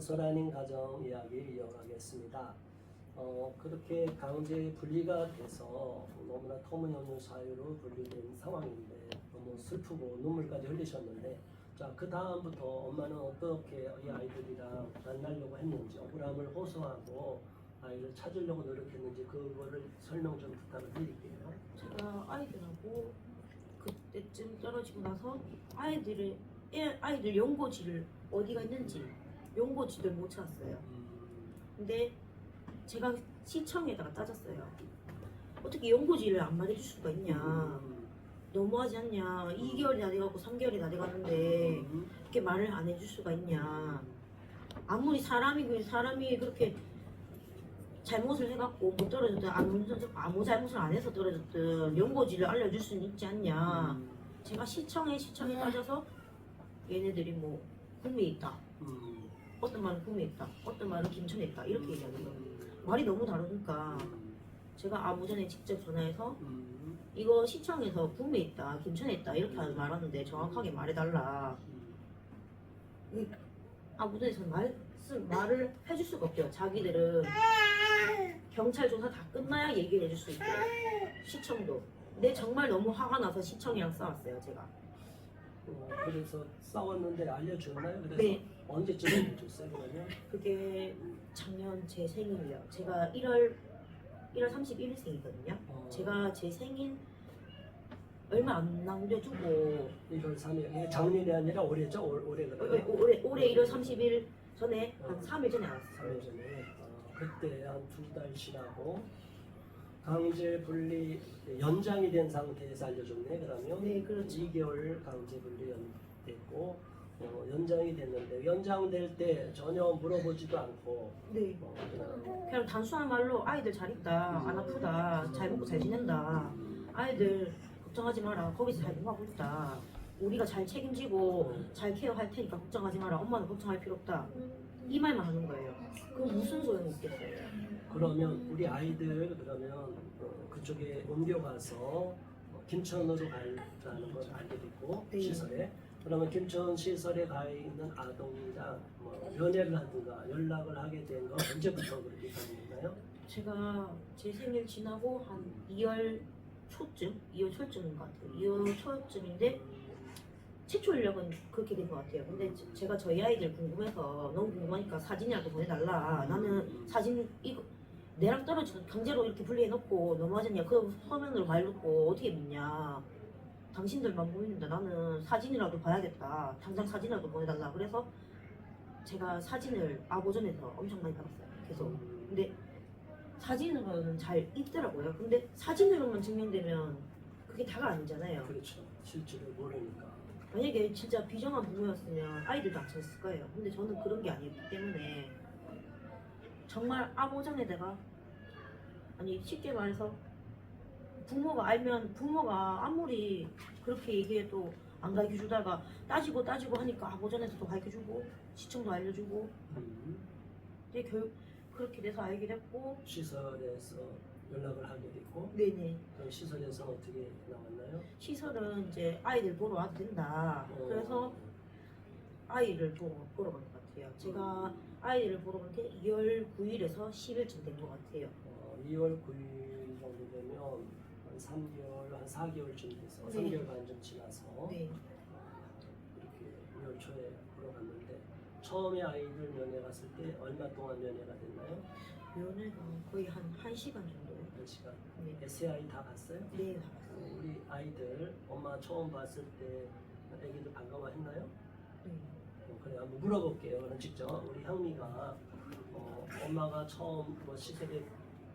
고스란히 가정 이야기 이어가겠습니다. 그렇게 강제 분리가 돼서 너무나 터무니없는 사유로 분리된 상황인데 너무 슬프고 눈물까지 흘리셨는데, 자, 그 다음부터 엄마는 어떻게 이 아이들이랑 만나려고 했는지, 억울함을 호소하고 아이를 찾으려고 노력했는지 그거를 설명 좀 부탁을 드릴게요. 제가 아이들하고 그때쯤 떨어지고 나서 아이들 연고지를 어디가 있는지 연고지를 못 찾았어요. 근데 제가 시청에다가 따졌어요. 어떻게 연고지를 안 맞아줄 수가 있냐, 너무하지 않냐, 2개월이 다 돼가고 3개월이 다 돼가는데 이렇게 말을 안 해줄 수가 있냐. 아무리 사람이 그렇게 잘못을 해갖고 못 떨어졌든 아무 잘못을 안 해서 떨어졌든 연고지를 알려줄 수는 있지 않냐. 제가 시청에 따져서 얘네들이 뭐 구미에 있다, 어떤 말은 구미에 있다, 어떤 말은 김천에 있다, 이렇게 얘기하는 거예요. 말이 너무 다르니까 제가 아무전에 직접 전화해서 이거 시청에서 구미에 있다, 김천에 있다 이렇게 말하는데 정확하게 말해달라. 아무전에서는 말을 해줄 수가 없대요. 자기들은 경찰 조사 다 끝나야 얘기를 해줄 수 있대요. 시청도. 근데 정말 너무 화가 나서 시청이랑 싸웠어요, 제가. 그래서 싸웠는데 알려줬나요? 그래서 네. 언제쯤 알려줬어요, 그러면? 그게 작년 제 생일이요. 제가 1월 31일생이거든요. 제가 제 생일 얼마 안 남겨주고 1월 3일. 이게 작년이 아니라 올해죠? 올해 그래요? 올해 1월 30일 전에 한 3일 전에 알았어요. 3일 전에. 그때 한 2달 쉬라고 강제 분리 연장이 된 상태에서 알려줬네. 그러면 네, 그렇죠. 2개월 강제 분리 됐고 연장이 됐는데, 연장될 때 전혀 물어보지도 않고 네. 그냥 단순한 말로 아이들 잘 있다, 안 아프다, 잘 먹고 잘 지낸다, 아이들 걱정하지 마라, 거기서 잘 공부하고 있다, 우리가 잘 책임지고 잘 케어할 테니까 걱정하지 마라, 엄마는 걱정할 필요 없다, 이 말만 하는 거예요. 그럼 무슨 소용이 있겠어요? 그러면 우리 아이들 그러면 그쪽에 옮겨가서 김천으로 가라는 걸 알게 됐고, 네. 시설에. 그러면 김천 시설에 가 있는 아동이랑 연애를 하든가 연락을 하게 된 건 언제부터 그렇게 됐나요? 제가 제 생일 지나고 한 2월 초쯤인 것 같아요. 2월 초쯤인데 최초 연락은 그렇게 된 것 같아요. 근데 제가 저희 아이들 궁금해서 너무 궁금하니까 사진이라도 보내달라. 나는 사진 이거 내랑 떨어져서 강제로 이렇게 분리해놓고 너무하잖냐. 그 화면으로 봐놓고 어떻게 믿냐. 당신들만 보이는데 나는 사진이라도 봐야겠다. 당장 사진이라도 보내달라. 그래서 제가 사진을 아보전에서 엄청 많이 받았어요. 계속. 근데 사진으로는 잘 있더라고요. 근데 사진으로만 증명되면 그게 다가 아니잖아요. 그렇죠. 실제로 모르니까. 만약에 진짜 비정한 부모였으면 아이들도 안 찾았을 거예요. 근데 저는 그런 게 아니기 때문에 정말 아보전에다가, 아니 쉽게 말해서 부모가 알면, 부모가 아무리 그렇게 얘기해도 안 가르쳐주다가 따지고 하니까 아보전에서도 가르쳐주고 시청도 알려주고, 이제 결국 그렇게 돼서 알게 됐고. 시설에서 연락을 하게 됐고. 네네. 그럼 시설에서 어떻게 나왔나요? 시설은 이제 아이들 보러 와도 된다. 그래서 아이를 보러 간 것 같아요. 제가 아이를 보러 간 게 2월 9일에서 10일쯤 된 것 같아요. 2월 9일 정도 되면 한 3개월, 한 4개월쯤 돼서 네. 3개월 반 좀 지나서 네. 이렇게 2월 초에 보러 갔는데, 처음에 아이들 면회 갔을 때 얼마 동안 면회가 됐나요? 면회가 거의 한 1시간 정도요. 1시간. 네. SAI 다 갔어요? 네, 다 봤어요. 우리 아이들 엄마 처음 봤을 때 애기들 반가워했나요? 네. 그래, 한번 물어볼게요. 그럼 직접 우리 향미가 엄마가 처음 시설에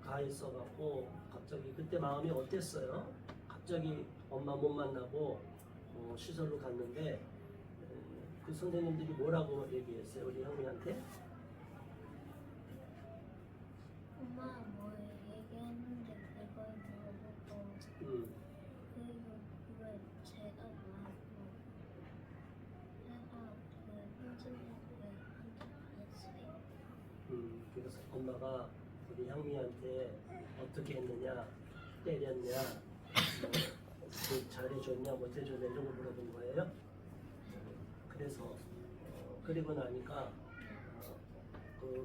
가 있어갖고 갑자기 그때 마음이 어땠어요? 갑자기 엄마 못 만나고 시설로 갔는데 그 선생님들이 뭐라고 얘기했어요? 우리 향미한테? 엄마 뭐 얘기했는데 그걸 물어보고 그리고 그걸 제가 말하고 내가 그 선생님을 한테 했어요. 그래서 엄마가 우리 향미한테 어떻게 했느냐, 때렸냐, 잘해줬냐, 못해줬냐 이런 거 물어본 거예요. 그래서 그리고 나니까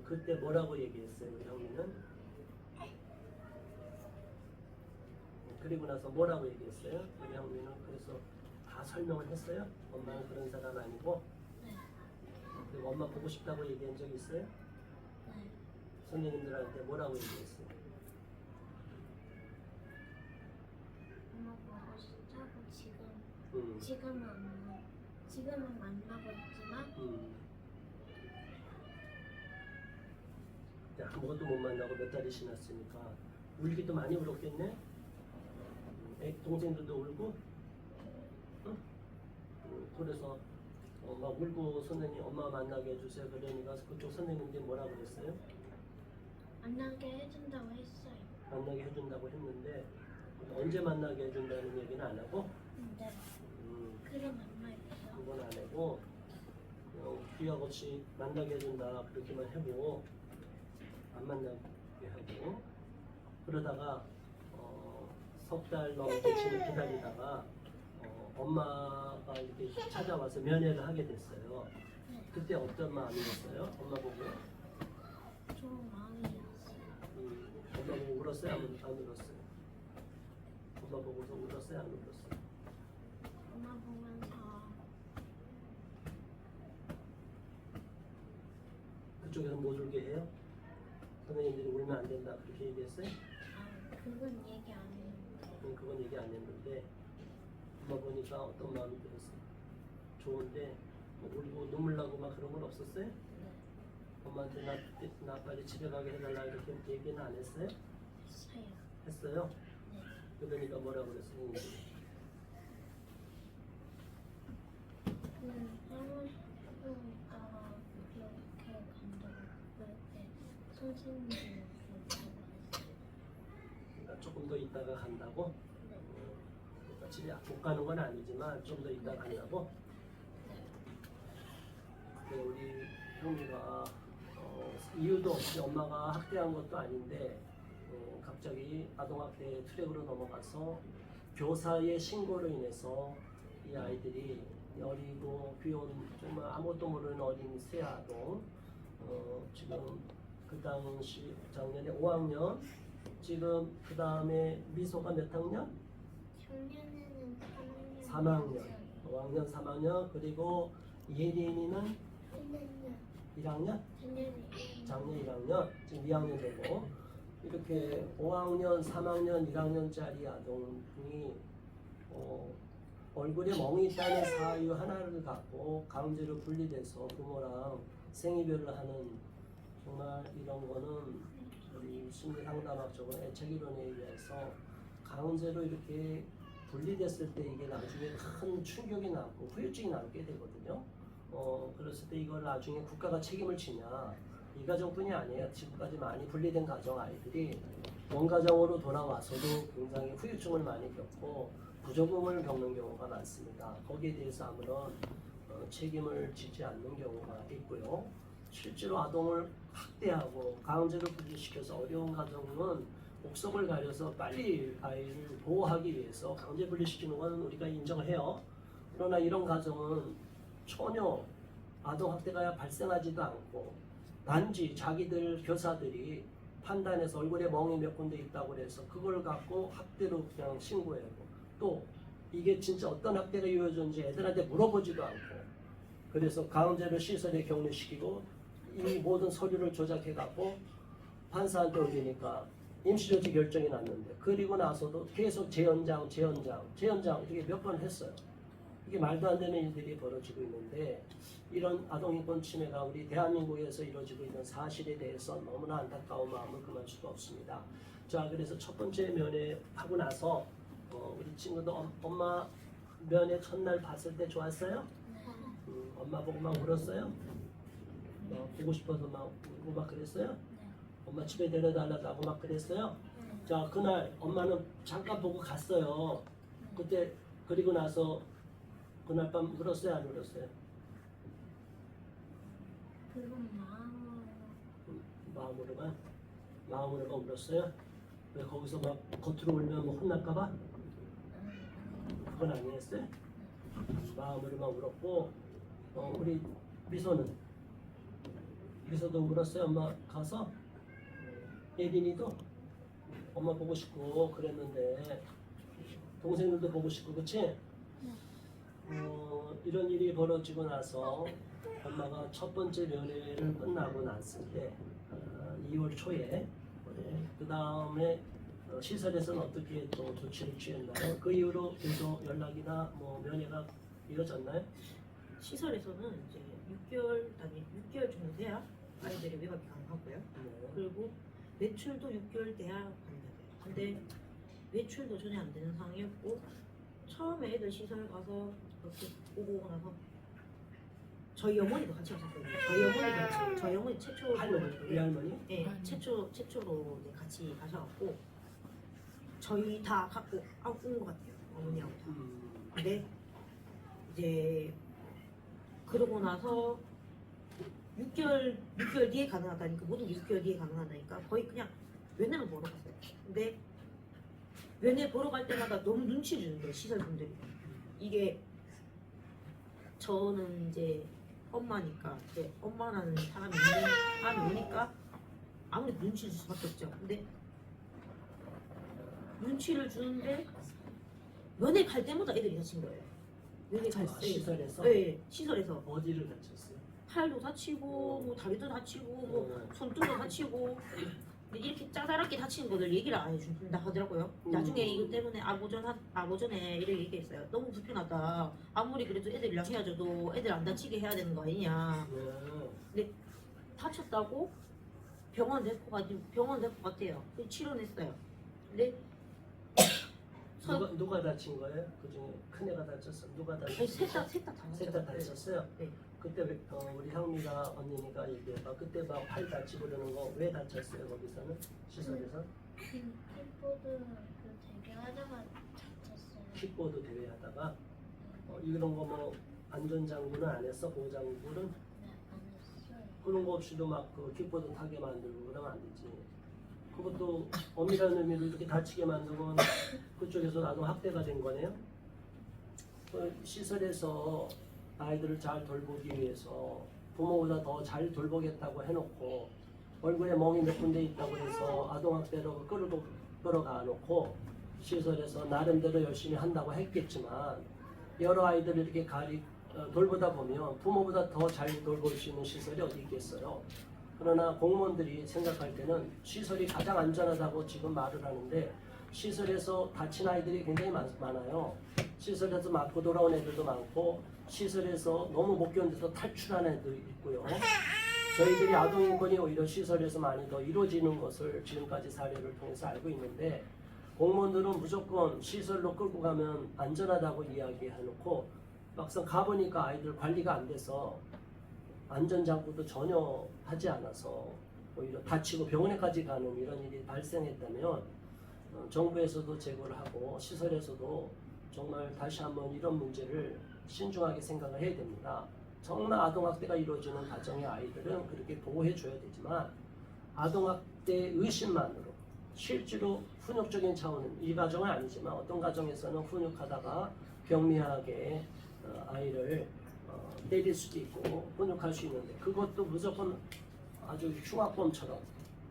그때 뭐라고 얘기했어요, 우리 형님은? 그리고 나서 뭐라고 얘기했어요? 우리 형님은 그래서 다 설명을 했어요? 엄마는 그런 사람 아니고? 네. 그리고 엄마 보고 싶다고 얘기한 적 있어요? 네. 선생님들한테 뭐라고 얘기했어요? 엄마 보고 싶다고 음, 지금은 만나고 있지만 이제 아무것도 못 만나고 몇 달이 지났으니까 울기도 많이 울었겠네? 동생들도 울고? 응? 그래서 막 울고 선생님 엄마 만나게 해주세요 그러니까 그쪽 선생님들이 뭐라고 그랬어요? 만나게 해준다고 했어요. 만나게 해준다고 했는데 언제 만나게 해준다는 얘기는 안 하고 근데 그래 만나있어. 그건 안 하고 귀약 없이 만나게 해준다 그렇게만 해보고 안 만나게 하고 그러다가 석 달 넘게 지금 기다리다가 엄마가 이렇게 찾아와서 면회를 하게 됐어요. 네. 그때 어떤 마음이었어요? 엄마 보고? 좋은 마음이었어요. 엄마 보고 울었어요? 안 울었어요? 엄마 보고서 울었어요? 안 울었어요? 엄마 보면서 그쪽에서 못 울게 해요? 선생님들이 울면 안 된다 그렇게 얘기했어요? 그건 얘기 안 했는데 그건 얘기 안 했는데 엄마 보니까 어떤 마음이 들었어요? 좋은데 뭐 울고 눈물 나고 막 그런 건 없었어요? 네. 엄마한테 나 빨리 집에 가게 해달라 이렇게 얘기는 안 했어요? 했어요. 했어요? 네. 그러니까 뭐라고 그랬어요? 선생님들이? 할머니가 이렇게 간다고 그럴 때 선생님이 그렇다고 했어요. 그러니까 조금 더 있다가 간다고? 네. 그러니까 집에 못 가는 건 아니지만 좀 더 있다가 간다고? 근데 우리 형이가 이유도 없이 엄마가 학대한 것도 아닌데 갑자기 아동학대 트랙으로 넘어가서 교사의 신고로 인해서 이 아이들이 어리고 귀여운 정말 아무것도 모르는 어린 새 아동 지금 그 당시 작년에 5학년 지금 그 다음에 미소가 몇 학년? 작년에는 3학년 5학년 3학년 그리고 예린이는 1학년? 작년 1학년 지금 2학년 되고 이렇게 5학년 3학년 1학년짜리 아동이 얼굴에 멍이 있다는 사유 하나를 갖고 강제로 분리돼서 부모랑 생이별을 하는 정말 이런 거는 우리 심리상담학적으로 애착이론에 의해서 강제로 이렇게 분리됐을 때 이게 나중에 큰 충격이 나고 후유증이 남게 되거든요. 그랬을 때 이걸 나중에 국가가 책임을 지냐 이 가정뿐이 아니에요. 지금까지 많이 분리된 가정 아이들이 원가정으로 돌아와서도 굉장히 후유증을 많이 겪고 부조금을 겪는 경우가 많습니다. 거기에 대해서 아무런 책임을 지지 않는 경우가 있고요. 실제로 아동을 학대하고 강제로 분리시켜서 어려운 가정은 옥석을 가려서 빨리 아이를 보호하기 위해서 강제 분리시키는 건 우리가 인정을 해요. 그러나 이런 가정은 전혀 아동학대가 발생하지도 않고 단지 자기들 교사들이 판단해서 얼굴에 멍이 몇 군데 있다고 해서 그걸 갖고 학대로 그냥 신고하고 또 이게 진짜 어떤 학대가 이루어졌는지 애들한테 물어보지도 않고 그래서 강제로 시설에 격리시키고 이 모든 서류를 조작해갖고 판사한테 올리니까 임시조치 결정이 났는데 그리고 나서도 계속 재연장 이렇게 몇 번 했어요. 이게 말도 안 되는 일들이 벌어지고 있는데 이런 아동인권 침해가 우리 대한민국에서 이루어지고 있는 사실에 대해서 너무나 안타까운 마음을 금할 수가 없습니다. 자, 그래서 첫 번째 면회 하고 나서 우리 친구도 엄마 면회 첫날 봤을 때 좋았어요? 엄마 보고 막 울었어요? 보고 싶어서 막 울고 막 그랬어요? 엄마 집에 데려달라고 막 그랬어요? 자, 그날 엄마는 잠깐 보고 갔어요. 그때 그리고 나서 그날 밤 울었어요? 안 울었어요? 그건 마음으로. 마음으로만 울었어요? 왜 거기서 막 겉으로 울면 뭐 혼날까봐? 그건 아니었어요? 마음으로만 울었고 우리 미소는 여기서도 울었어요. 엄마 가서 예린이도 엄마 보고 싶고 그랬는데 동생들도 보고 싶고 그치? 이런 일이 벌어지고 나서 엄마가 첫 번째 면회를 끝나고 났을 때 2월 초에 그 다음에 시설에서는 어떻게 또 조치를 취했나요? 그 이후로 계속 연락이나 뭐 면회가 이어졌나요? 시설에서는 이제 6개월 정도 돼야 아이들이 외박이 가능하고요. 네. 그리고 외출도 6개월 돼야 가능해요. 근데 외출도 전혀 안 되는 상황이었고 처음에 애들 시설 가서 이렇게 오고 나서 저희 어머니도 같이 가셨거든요. 저희 어머니 최초로 할머니, 외할머니? 네, 최초로 네, 같이 가셔갖고 저희 다 갖고 온 것 같아요. 어머니하고 다. 근데 이제 그러고 나서 6개월 뒤에 가능하다니까 모든 게 6개월 뒤에 가능하다니까 거의 그냥 면회만 보러 갔어요. 근데 면회 보러 갈 때마다 너무 눈치 주는 거예요 시설분들이. 이게 저는 이제 엄마니까 이제 엄마라는 사람이 오니까 아무래도 눈치를 줄 수밖에 없죠. 근데 눈치를 주는데 면회 갈 때마다 애들이 다친 거예요. 면회 갈 때. 시설에서? 네, 시설에서. 어디를 다쳤어요? 팔도 다치고 뭐 다리도 다치고 뭐 손등도 다치고 근데 이렇게 짜잘하게 다치는 거를 얘기를 안 해준다 하더라고요. 나중에 이것 때문에 아고전에 이렇게 얘기했어요. 너무 불편하다. 아무리 그래도 애들이랑 헤어져도 애들 안 다치게 해야 되는 거 아니냐. 근데 다쳤다고 병원 데리고 갔대요. 치료했어요. 근데 누가 다친 거예요? 그 중에 큰 애가 다쳤어? 누가 다쳤어요? 아니, 셋 다 셋 다 다쳤어요? 네. 그때 우리 향미가 언니니까 얘기해봐. 그때 막 팔 다치고 그러는 거 왜 다쳤어요? 거기서는? 시설에서? 킥보드 그 대결하다가 다쳤어요. 킥보드 대회 하다가 이런 거 뭐 안전장구는 안 했어? 보호장구는? 네, 안 했어요. 그런 거 없이도 막 그 킥보드 타게 만들고 그러면 안 되지. 그것도 엄밀한 의미로 이렇게 다치게 만들면 그쪽에서 나도 학대가 된 거네요. 그 시설에서 아이들을 잘 돌보기 위해서 부모보다 더 잘 돌보겠다고 해놓고 얼굴에 멍이 몇 군데 있다고 해서 아동학대로 끌어가 놓고 시설에서 나름대로 열심히 한다고 했겠지만 여러 아이들을 이렇게 돌보다 보면 부모보다 더 잘 돌볼 수 있는 시설이 어디 있겠어요. 그러나 공무원들이 생각할 때는 시설이 가장 안전하다고 지금 말을 하는데 시설에서 다친 아이들이 굉장히 많아요. 시설에서 맞고 돌아온 애들도 많고 시설에서 너무 못 견뎌서 탈출한 애도 있고요. 저희들이 아동인권이 오히려 시설에서 많이 더 이루어지는 것을 지금까지 사례를 통해서 알고 있는데 공무원들은 무조건 시설로 끌고 가면 안전하다고 이야기해놓고 막상 가보니까 아이들 관리가 안 돼서 안전장구도 전혀 하지 않아서 오히려 다치고 병원에까지 가는 이런 일이 발생했다면 정부에서도 제고를 하고 시설에서도 정말 다시 한번 이런 문제를 신중하게 생각을 해야 됩니다. 정말 아동학대가 이루어지는 가정의 아이들은 그렇게 보호해줘야 되지만 아동학대 의심만으로 실제로 훈육적인 차원은 이 가정은 아니지만 어떤 가정에서는 훈육하다가 병미하게 아이를 때릴 수도 있고 훈육할 수 있는데 그것도 무조건 아주 흉악범처럼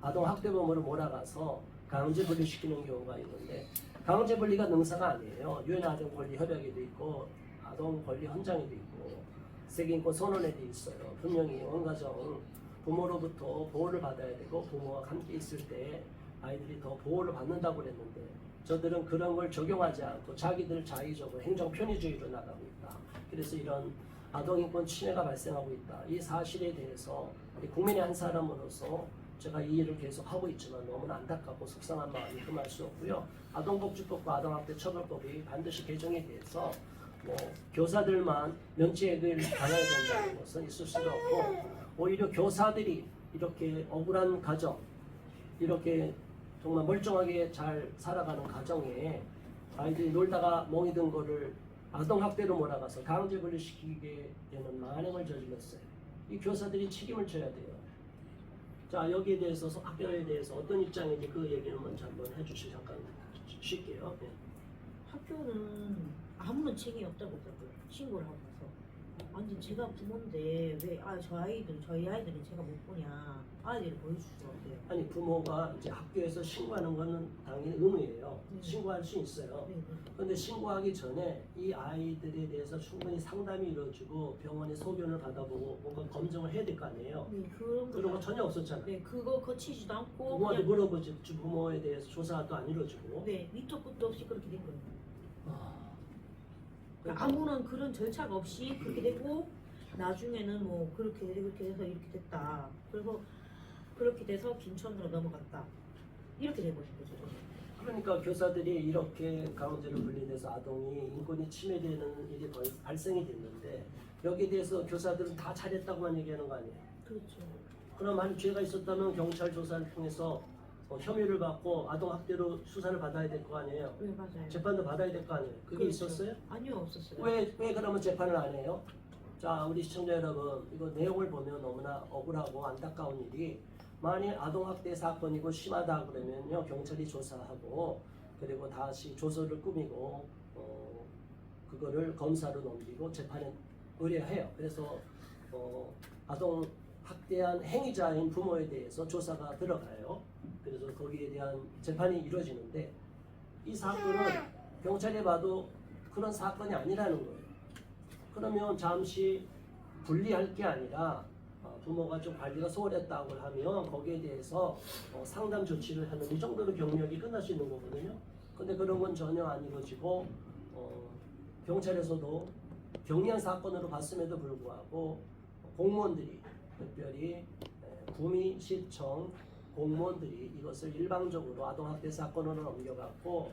아동학대범으로 몰아가서 강제분리시키는 경우가 있는데 강제분리가 능사가 아니에요. 유엔 아동권리협약에도 있고 아동권리헌장에도 있고 세계인권 선언에도 있어요. 분명히 온 가정 부모로부터 보호를 받아야 되고 부모와 함께 있을 때 아이들이 더 보호를 받는다고 그랬는데 저들은 그런 걸 적용하지 않고 자기들 자의적으로 행정 편의주의로 나가고 있다. 그래서 이런 아동인권 침해가 발생하고 있다. 이 사실에 대해서 우리 국민의 한 사람으로서 제가 이 일을 계속 하고 있지만 너무나 안타깝고 속상한 마음이 금할 수 없고요. 아동복지법과 아동학대 처벌법이 반드시 개정에 대해서 뭐 교사들만 면책을 당해야 된다는 것은 있을 수가 없고 오히려 교사들이 이렇게 억울한 가정 이렇게 정말 멀쩡하게 잘 살아가는 가정에 아이들이 놀다가 멍이 든 거를 아동학대로 몰아가서 강제분리시키게 되는 만행을 저질렀어요. 이 교사들이 책임을 져야 돼요. 자, 여기에 대해서 학교에 대해서 어떤 입장인지 그 얘기를 먼저 한번 해주시죠. 잠깐 쉴게요. 네. 학교는 아무런 책임이 없다고 그러더라고요. 신고를 하고 나서. 완전 제가 부모인데 왜 저희 아이들은 제가 못 보냐 아이들을 보여주시면 어때요? 아니 부모가 이제 학교에서 신고하는 거는 당연히 의무예요. 신고할 수 있어요. 네, 네. 그런데 신고하기 전에 이 아이들에 대해서 충분히 상담이 이루어지고 병원에 소견을 받아보고 뭔가 검증을 해야 될 거 아니에요. 네, 그런 그런 거 거 전혀 없었잖아요. 네, 그거 거치지도 않고 부모한테 그냥 물어보지 부모에 대해서 조사도 안 이루어지고. 네, 밑도 끝도 없이 그렇게 된 거예요. 아, 그러니까 아무런 그런 절차가 없이 그렇게 되고 나중에는 뭐 그렇게 돼서 이렇게 됐다. 그래서 그렇게 돼서 김천으로 넘어갔다. 이렇게 돼버린 거죠. 그러니까 교사들이 이렇게 강제로 분리돼서 아동이 인권이 침해되는 일이 발생이 됐는데 여기에 대해서 교사들은 다 잘했다고만 얘기하는 거 아니에요. 그렇죠. 그럼 만약 죄가 있었다면 경찰 조사를 통해서 혐의를 받고 아동학대로 수사를 받아야 될 거 아니에요. 네, 맞아요. 재판도 받아야 될 거 아니에요. 그게 그렇죠. 있었어요? 아니요, 없었어요. 왜 그러면 재판을 안 해요? 자, 우리 시청자 여러분, 이거 내용을 보면 너무나 억울하고 안타까운 일이 만일 아동학대 사건이고 심하다 그러면요 경찰이 조사하고 그리고 다시 조서를 꾸미고 그거를 검사로 넘기고 재판에 의뢰해요. 그래서 아동 학대한 행위자인 부모에 대해서 조사가 들어가요. 그래서 거기에 대한 재판이 이루어지는데 이 사건은 경찰이 봐도 그런 사건이 아니라는 거예요. 그러면 잠시 분리할 게 아니라 부모가 좀 관리가 소홀했다고 하면 거기에 대해서 상담 조치를 하는 이 정도로 경력이 끝날 수 있는 거거든요. 근데 그런 건 전혀 안 이루어지고 경찰에서도 경미한 사건으로 봤음에도 불구하고 공무원들이 특별히 구미, 시청 공무원들이 이것을 일방적으로 아동학대 사건으로 넘겨갖고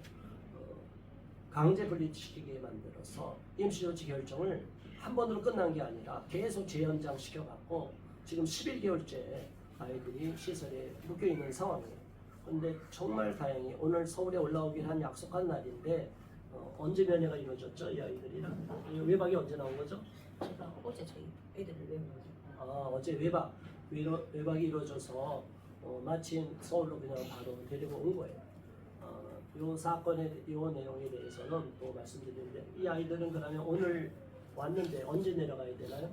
강제 분리시키게 만들어서 임시조치 결정을 한 번으로 끝난 게 아니라 계속 재연장 시켜갖고 지금 11개월째 아이들이 시설에 묶여있는 상황이에요. 근데 정말 다행히 오늘 서울에 오라오기로 한 약속한 날인데 언제 면회가 이루어졌죠? 이 아이들이랑? 외박이 언제 나온 거죠? 제가 어제 저희 애들을 외운 거죠. 어제 외박이 이루어져서 마침 서울로 그냥 바로 데리고 온 거예요. 이 사건의 이 내용에 대해서는 또 말씀드리는데 이 아이들은 그러면 오늘 왔는데 언제 내려가야 되나요?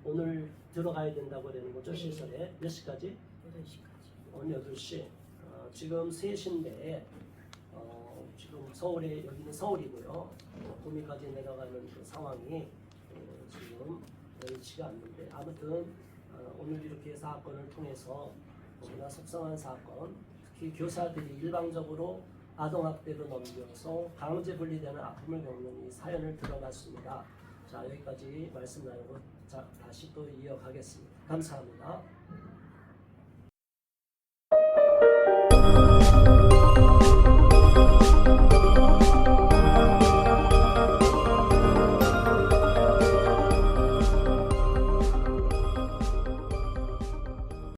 오늘 들어가야 된다고 그러는 거죠. 시설에 몇 시까지? 8시까지. 오늘 8시. 지금 3시인데 지금 서울에 여기는 서울이고요. 구미까지 내려가는 그 상황이 지금 여의치가 않는데 아무튼 오늘 이렇게 사건을 통해서 너무나 속상한 사건, 특히 교사들이 일방적으로 아동학대로 넘겨서 강제 분리되는 아픔을 겪는 이 사연을 들어봤습니다. 자, 여기까지 말씀 나누고 다시 또 이어가겠습니다. 감사합니다.